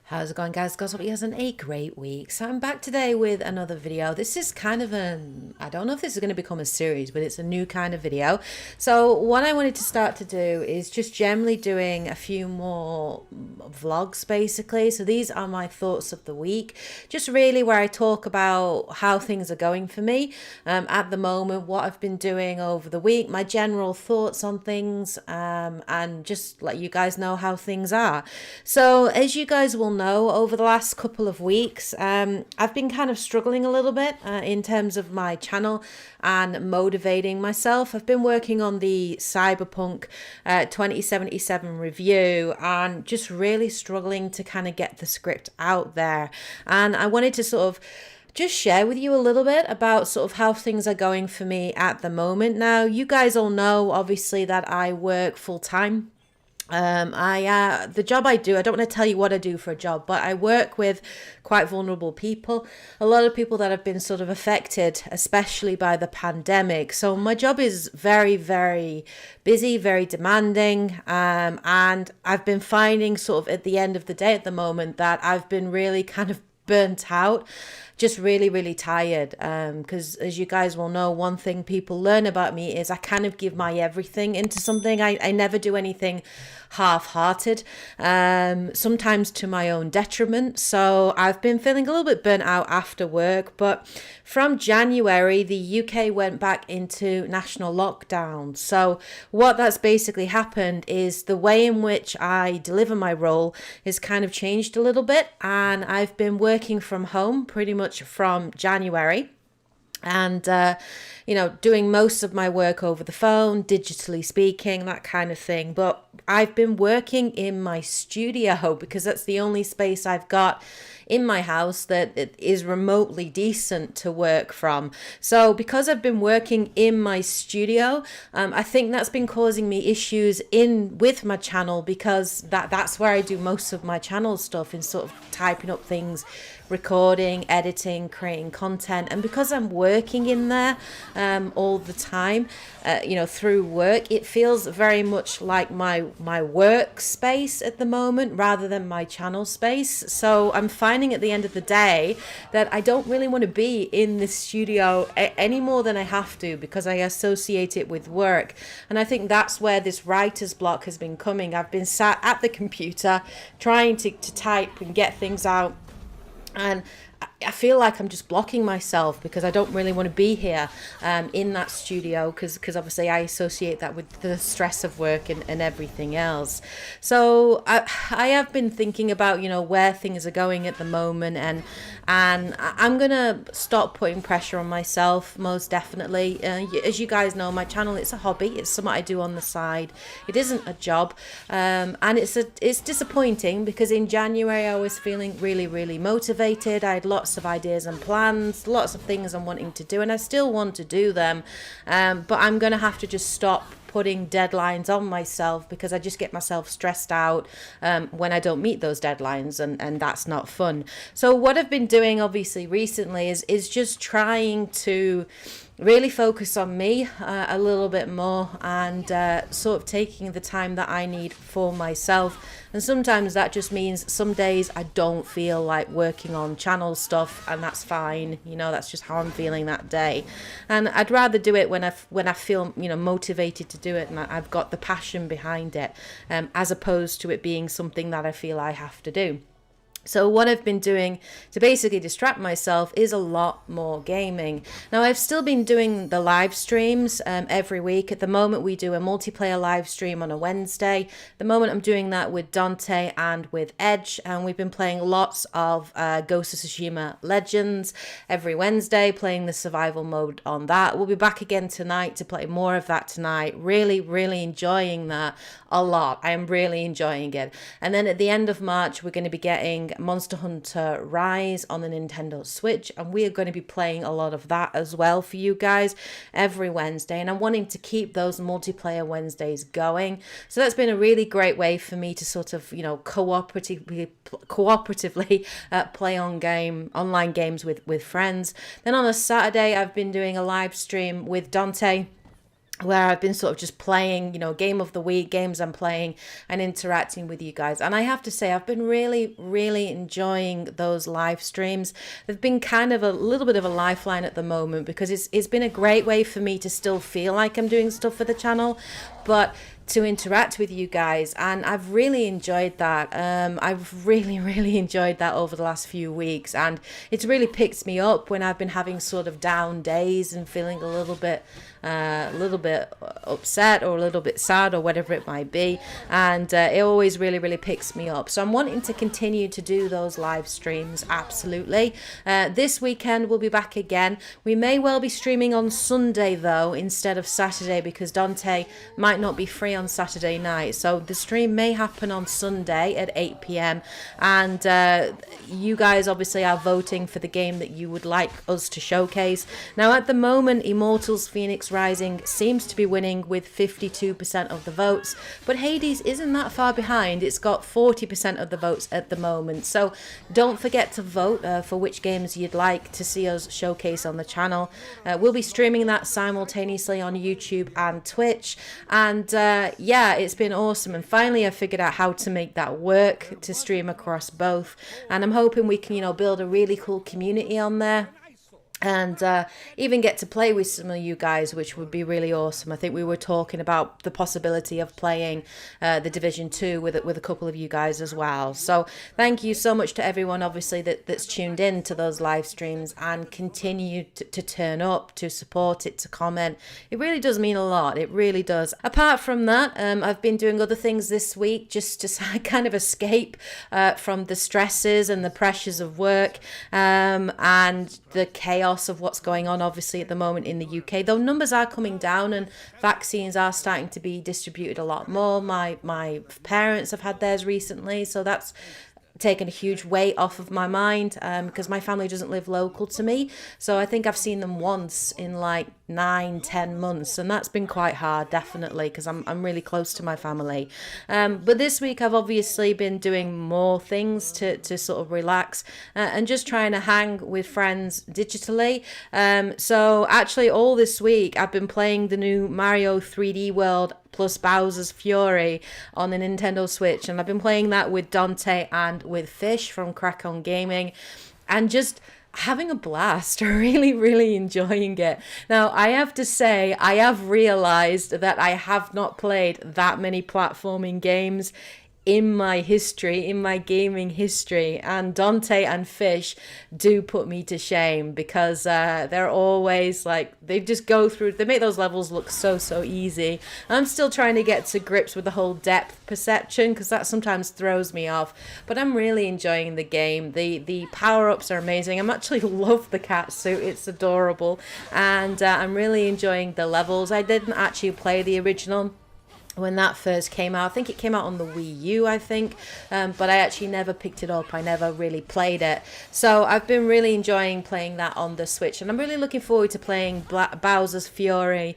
How's it going, guys? Guys, hope you guys had a great week. So I'm back today with another video. This is kind of I don't know if this is going to become a series, but it's a new kind of video. So what I wanted to start to do is just generally doing a few more vlogs, basically. So these are my thoughts of the week, just really where I talk about how things are going for me at the moment, what I've been doing over the week, my general thoughts on things, and just let you guys know how things are. So as you guys will know, over the last couple of weeks, I've been kind of struggling a little bit in terms of my channel and motivating myself. I've been working on the Cyberpunk 2077 review and just really struggling to kind of get the script out there. And I wanted to sort of just share with you a little bit about sort of how things are going for me at the moment. Now, you guys all know, obviously, that I work full time. The job I do, I don't want to tell you what I do for a job, but I work with quite vulnerable people, a lot of people that have been sort of affected, especially by the pandemic. So my job is very, very busy, very demanding. And I've been finding sort of at the end of the day at the moment that I've been really kind of burnt out, just really, really tired. Because as you guys will know, one thing people learn about me is I kind of give my everything into something. I never do anything half-hearted, sometimes to my own detriment. So I've been feeling a little bit burnt out after work. But from January, the UK went back into national lockdown. So what that's basically happened is the way in which I deliver my role has kind of changed a little bit, and I've been working from home pretty much from January. And, doing most of my work over the phone, digitally speaking, that kind of thing. But I've been working in my studio because that's the only space I've got in my house that is remotely decent to work from. So because I've been working in my studio, I think that's been causing me issues with my channel, because that's where I do most of my channel stuff, in sort of typing up things, recording, editing, creating content. And because I'm working in there all the time, through work, it feels very much like my workspace at the moment rather than my channel space. So I'm finding at the end of the day that I don't really want to be in the studio any more than I have to, because I associate it with work. And I think that's where this writer's block has been coming. I've been sat at the computer trying to type and get things out, and I feel like I'm just blocking myself because I don't really want to be here in that studio, because obviously I associate that with the stress of work and everything else. So I have been thinking about, where things are going at the moment, and I'm going to stop putting pressure on myself, most definitely. As you guys know, my channel, it's a hobby. It's something I do on the side. It isn't a job. And it's disappointing because in January I was feeling really, really motivated. I had lots of ideas and plans, lots of things I'm wanting to do, and I still want to do them. But I'm going to have to just stop putting deadlines on myself, because I just get myself stressed out when I don't meet those deadlines, and that's not fun. So what I've been doing obviously recently is just trying to really focus on me a little bit more, and sort of taking the time that I need for myself. And sometimes that just means some days I don't feel like working on channel stuff, and that's fine. That's just how I'm feeling that day. And I'd rather do it when I feel motivated to do it, and I've got the passion behind it, as opposed to it being something that I feel I have to do. So what I've been doing to basically distract myself is a lot more gaming. Now, I've still been doing the live streams every week. At the moment, we do a multiplayer live stream on a Wednesday. At the moment, I'm doing that with Dante and with Edge, and we've been playing lots of Ghost of Tsushima Legends every Wednesday, playing the survival mode on that. We'll be back again tonight to play more of that tonight. Really, really enjoying that a lot. I am really enjoying it. And then at the end of March, we're going to be getting Monster Hunter Rise on the Nintendo Switch, and we are going to be playing a lot of that as well for you guys every Wednesday. And I'm wanting to keep those multiplayer Wednesdays going, so that's been a really great way for me to sort of cooperatively play online games with friends. Then on a Saturday, I've been doing a live stream with Dante where I've been sort of just playing, game of the week, games I'm playing, and interacting with you guys. And I have to say, I've been really, really enjoying those live streams. They've been kind of a little bit of a lifeline at the moment, because it's been a great way for me to still feel like I'm doing stuff for the channel, but to interact with you guys, and I've really enjoyed that. I've really, really enjoyed that over the last few weeks, and it's really picked me up when I've been having sort of down days and feeling a little bit upset or a little bit sad or whatever it might be, and it always really, really picks me up. So I'm wanting to continue to do those live streams, absolutely. This weekend we'll be back again. We may well be streaming on Sunday though instead of Saturday, because Dante might not be free on Saturday night, so the stream may happen on Sunday at 8 p.m. and you guys obviously are voting for the game that you would like us to showcase. Now at the moment, Immortals Fenyx Rising seems to be winning with 52% of the votes, but Hades isn't that far behind. It's got 40% of the votes at the moment, so don't forget to vote for which games you'd like to see us showcase on the channel. We'll be streaming that simultaneously on YouTube and Twitch, and yeah, it's been awesome, and finally I figured out how to make that work to stream across both, and I'm hoping we can build a really cool community on there, and even get to play with some of you guys, which would be really awesome. I think we were talking about the possibility of playing the Division 2 with a couple of you guys as well. So thank you so much to everyone, obviously, that's tuned in to those live streams and continue to turn up, to support it, to comment. It really does mean a lot. It really does. Apart from that, I've been doing other things this week just to kind of escape from the stresses and the pressures of work, and the chaos of what's going on obviously at the moment in the UK, though numbers are coming down and vaccines are starting to be distributed a lot more. My parents have had theirs recently, so that's taken a huge weight off of my mind, because my family doesn't live local to me, so I think I've seen them once in like 9-10 months, and that's been quite hard, definitely, because I'm really close to my family. But this week I've obviously been doing more things to sort of relax, and just trying to hang with friends digitally. So actually all this week I've been playing the new Mario 3D World plus Bowser's Fury on the Nintendo Switch, and I've been playing that with Dante and with Fish from Crack On Gaming, and just having a blast, really, really enjoying it. Now, I have to say, I have realized that I have not played that many platforming games in my history, in my gaming history, and Dante and Fish do put me to shame, because they're always like, they just go through, they make those levels look so easy. I'm still trying to get to grips with the whole depth perception, because that sometimes throws me off, but I'm really enjoying the game. The power-ups are amazing. I'm actually love the cat suit, it's adorable, and I'm really enjoying the levels. I didn't actually play the original when that first came out. I think it came out on the Wii U, I think, but I actually never picked it up. I never really played it. So I've been really enjoying playing that on the Switch, and I'm really looking forward to playing Bowser's Fury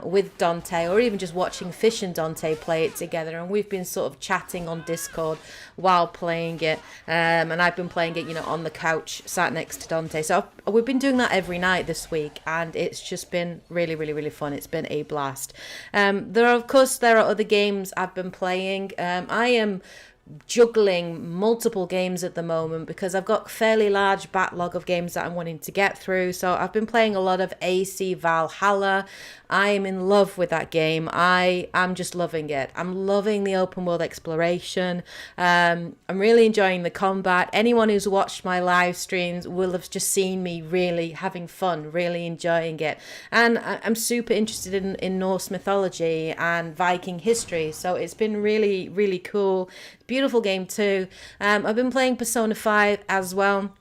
with Dante, or even just watching Fish and Dante play it together. And we've been sort of chatting on Discord while playing it, and I've been playing it, on the couch, sat next to Dante. So we've been doing that every night this week, and it's just been really, really, really fun. It's been a blast. There are other games I've been playing. I am juggling multiple games at the moment because I've got a fairly large backlog of games that I'm wanting to get through. So I've been playing a lot of AC Valhalla. I am in love with that game. I'm just loving it. I'm loving the open world exploration. I'm really enjoying the combat. Anyone who's watched my live streams will have just seen me really having fun, really enjoying it. And I'm super interested in Norse mythology and Viking history. So it's been really, really cool. Beautiful game too. I've been playing Persona 5 as well,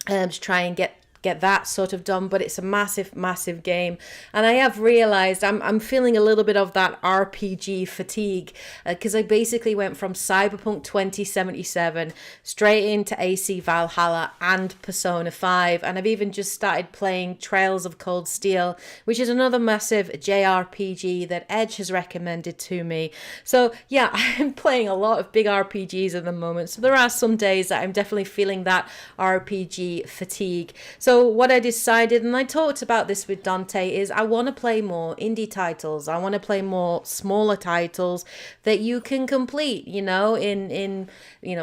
to try and get that sort of done, but it's a massive game, and I have realized I'm feeling a little bit of that RPG fatigue, because I basically went from Cyberpunk 2077 straight into AC Valhalla and Persona 5, and I've even just started playing Trails of Cold Steel, which is another massive JRPG that Edge has recommended to me. So yeah, I'm playing a lot of big RPGs at the moment, so there are some days that I'm definitely feeling that RPG fatigue. So So what I decided, and I talked about this with Dante, is I want to play more indie titles. I want to play more smaller titles that you can complete, in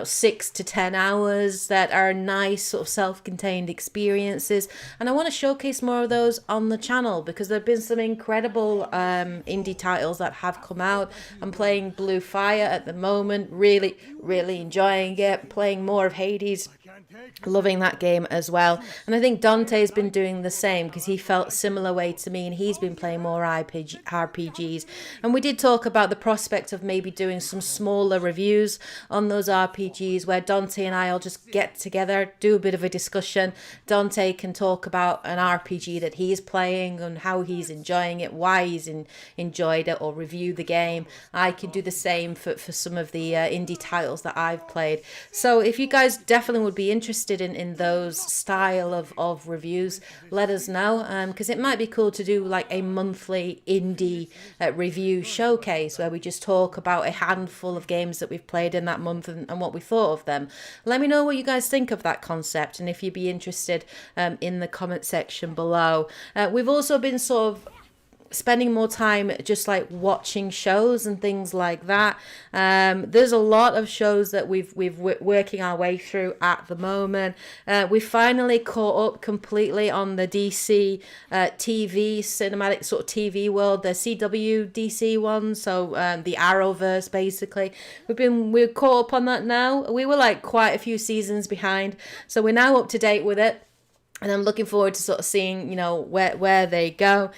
6 to 10 hours, that are nice sort of self-contained experiences. And I want to showcase more of those on the channel, because there have been some incredible indie titles that have come out. I'm playing Blue Fire at the moment, really, really enjoying it, playing more of Hades. Loving that game as well. And I think Dante's been doing the same, because he felt similar way to me, and he's been playing more RPGs. And we did talk about the prospect of maybe doing some smaller reviews on those RPGs, where Dante and I will just get together, do a bit of a discussion. Dante can talk about an RPG that he's playing and how he's enjoying it, why he's enjoyed it, or review the game. I can do the same for some of the indie titles that I've played. So if you guys definitely would be interested in those style of reviews, let us know, because it might be cool to do like a monthly indie review showcase, where we just talk about a handful of games that we've played in that month, and what we thought of them. Let me know what you guys think of that concept, and if you'd be interested, in the comment section below. We've also been sort of spending more time just like watching shows and things like that. There's a lot of shows that we've working our way through at the moment. We finally caught up completely on the DC TV cinematic sort of TV world, the CW DC one, so the Arrowverse basically. We're caught up on that now. We were like quite a few seasons behind, so we're now up to date with it. And I'm looking forward to sort of seeing, where they go.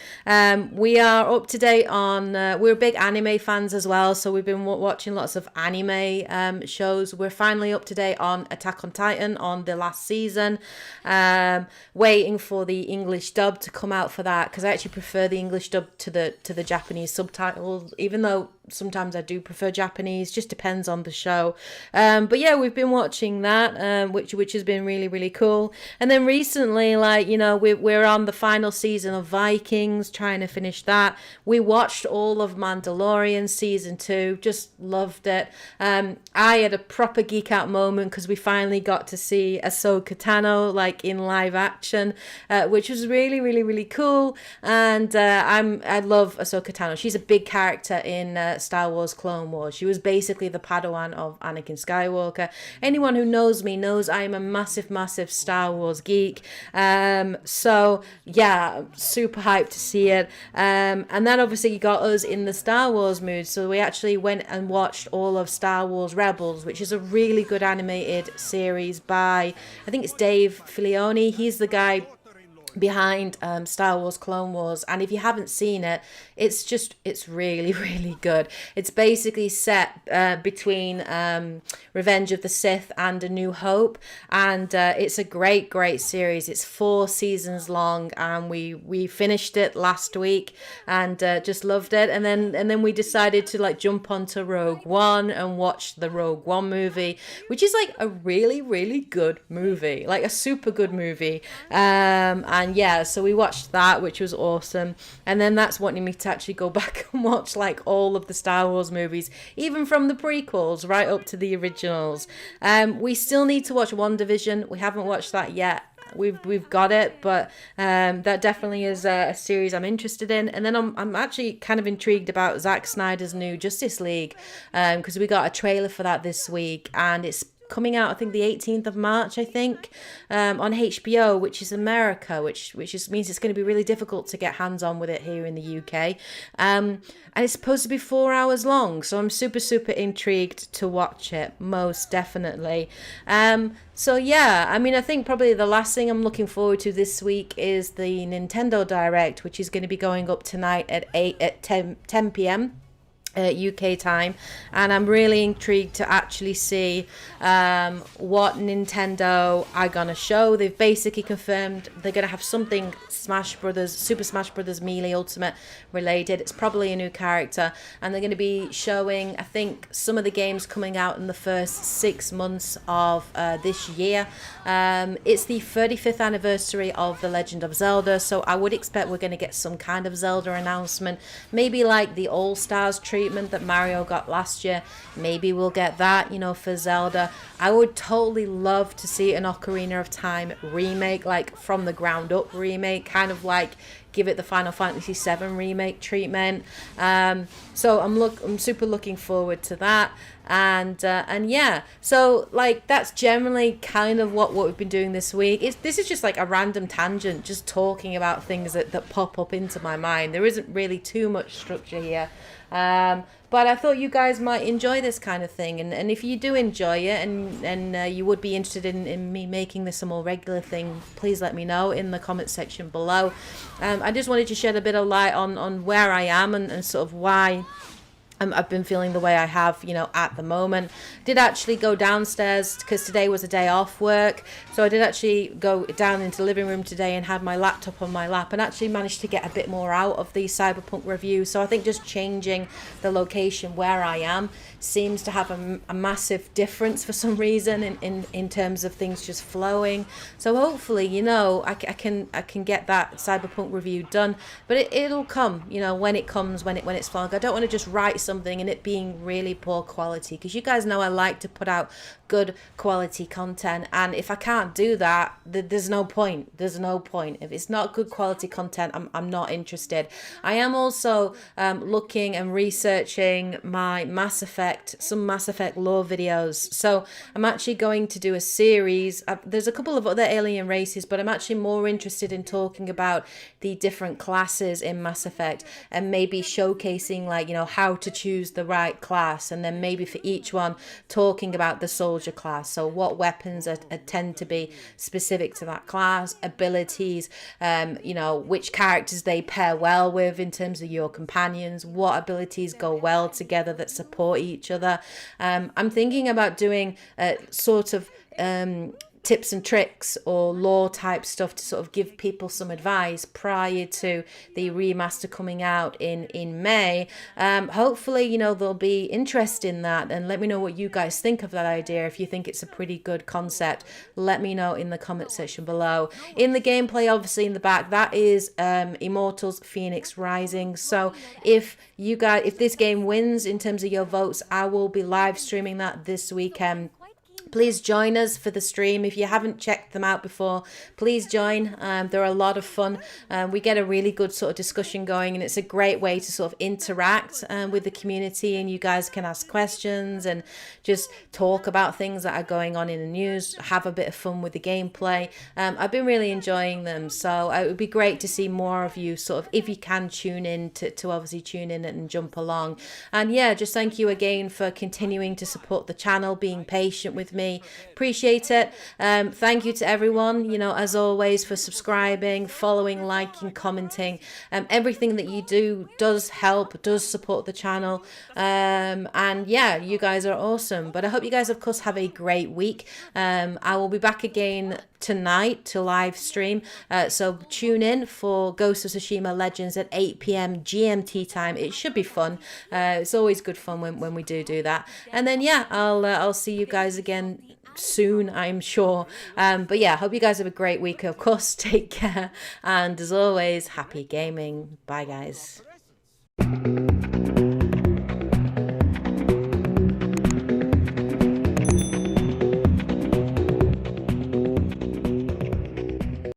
We are up to date on, we're big anime fans as well. So we've been watching lots of anime shows. We're finally up to date on Attack on Titan on the last season. Waiting for the English dub to come out for that, because I actually prefer the English dub to the Japanese subtitles, even though sometimes I do prefer Japanese, just depends on the show. But yeah, we've been watching that, which has been really, really cool. And then recently, we're on the final season of Vikings, trying to finish that. We watched all of Mandalorian season 2, just loved it. I had a proper geek out moment, because we finally got to see Ahsoka Tano like in live action, which was really, really, really cool. And I love Ahsoka Tano. She's a big character in Star Wars Clone Wars. She was basically the Padawan of Anakin Skywalker. Anyone who knows me knows I am a massive, massive Star Wars geek. So yeah, super hyped to see it. And that obviously got us in the Star Wars mood. So we actually went and watched all of Star Wars Rebels, which is a really good animated series by, I think it's Dave Filoni. He's the guy behind Star Wars Clone Wars, and if you haven't seen it, it's really, really good. It's basically set between Revenge of the Sith and A New Hope, and it's a great series. It's 4 seasons long, and we finished it last week, and just loved it. And then we decided to like jump onto Rogue One and watch the Rogue One movie, which is like a really, really good movie, like a super good movie. And yeah, so we watched that, which was awesome. And then that's wanting me to actually go back and watch like all of the Star Wars movies, even from the prequels right up to the originals. We still need to watch WandaVision. We haven't watched that yet. We've got it, but that definitely is a series I'm interested in. And then I'm actually kind of intrigued about Zack Snyder's new Justice League, because we got a trailer for that this week, and it's coming out, I think, the 18th of March, I think, on HBO, which is America, which means it's going to be really difficult to get hands on with it here in the UK. And it's supposed to be 4 hours long, so I'm super, super intrigued to watch it, most definitely. So yeah, I mean, I think probably the last thing I'm looking forward to this week is the Nintendo Direct, which is going to be going up tonight at 10 p.m. UK time, and I'm really intrigued to actually see what Nintendo are gonna show. They've basically confirmed they're gonna have something Super Smash Brothers Melee Ultimate related. It's probably a new character, and they're gonna be showing, I think, some of the games coming out in the first 6 months of this year. It's the 35th anniversary of The Legend of Zelda, so I would expect we're gonna get some kind of Zelda announcement, maybe like the All Stars tree treatment that Mario got last year. Maybe we'll get that, you know, for Zelda. I would totally love to see an Ocarina of Time remake, like from the ground up remake, kind of like give it the Final Fantasy VII remake treatment. So I'm super looking forward to that. And yeah, so like that's generally kind of what we've been doing this week. This is just like a random tangent, just talking about things that pop up into my mind. There isn't really too much structure here. But I thought you guys might enjoy this kind of thing, and if you do enjoy it, and you would be interested in me making this a more regular thing, please let me know in the comment section below. I just wanted to shed a bit of light on where I am and sort of why I've been feeling the way I have, you know, at the moment. Did actually go downstairs because today was a day off work. So I did actually go down into the living room today and had my laptop on my lap and actually managed to get a bit more out of the Cyberpunk review. So I think just changing the location where I am seems to have a massive difference for some reason in terms of things just flowing. So hopefully, you know, I can get that Cyberpunk review done, but it'll come, you know, when it comes, when it's flowing. I don't want to just write something and it being really poor quality, because you guys know I like to put out good quality content, and if I can't do that, there's no point. If it's not good quality content, I'm not interested. I am also looking and researching my some Mass Effect lore videos, so I'm actually going to do a series. There's a couple of other alien races, but I'm actually more interested in talking about the different classes in Mass Effect and maybe showcasing, like, you know, how to choose the right class, and then maybe for each one talking about the soldier class. So what weapons tend to be specific to that class, abilities, you know, which characters they pair well with in terms of your companions, what abilities go well together that support each other. I'm thinking about doing sort of tips and tricks or lore type stuff to sort of give people some advice prior to the remaster coming out in May. Hopefully, you know, there'll be interest in that, and let me know what you guys think of that idea. If you think it's a pretty good concept, let me know in the comment section below. In the gameplay, obviously in the back, that is Immortals Fenyx Rising. So if this game wins in terms of your votes, I will be live streaming that this weekend. Please join us for the stream. If you haven't checked them out before, please join. They're a lot of fun. We get a really good sort of discussion going, and it's a great way to sort of interact with the community, and you guys can ask questions and just talk about things that are going on in the news, have a bit of fun with the gameplay. I've been really enjoying them, so it would be great to see more of you sort of, if you can tune in, to obviously tune in and jump along. And yeah, just thank you again for continuing to support the channel, being patient with me. Appreciate it. Thank you to everyone, you know, as always, for subscribing, following, liking, commenting. Everything that you do does help, does support the channel. And yeah, you guys are awesome. But I hope you guys, of course, have a great week. I will be back again tonight to live stream, so tune in for Ghost of Tsushima Legends at 8 p.m. GMT time. It should be fun. It's always good fun when we do that. And then yeah, I'll see you guys again soon, I'm sure. But yeah, hope you guys have a great week. Of course, take care, and as always, happy gaming. Bye guys.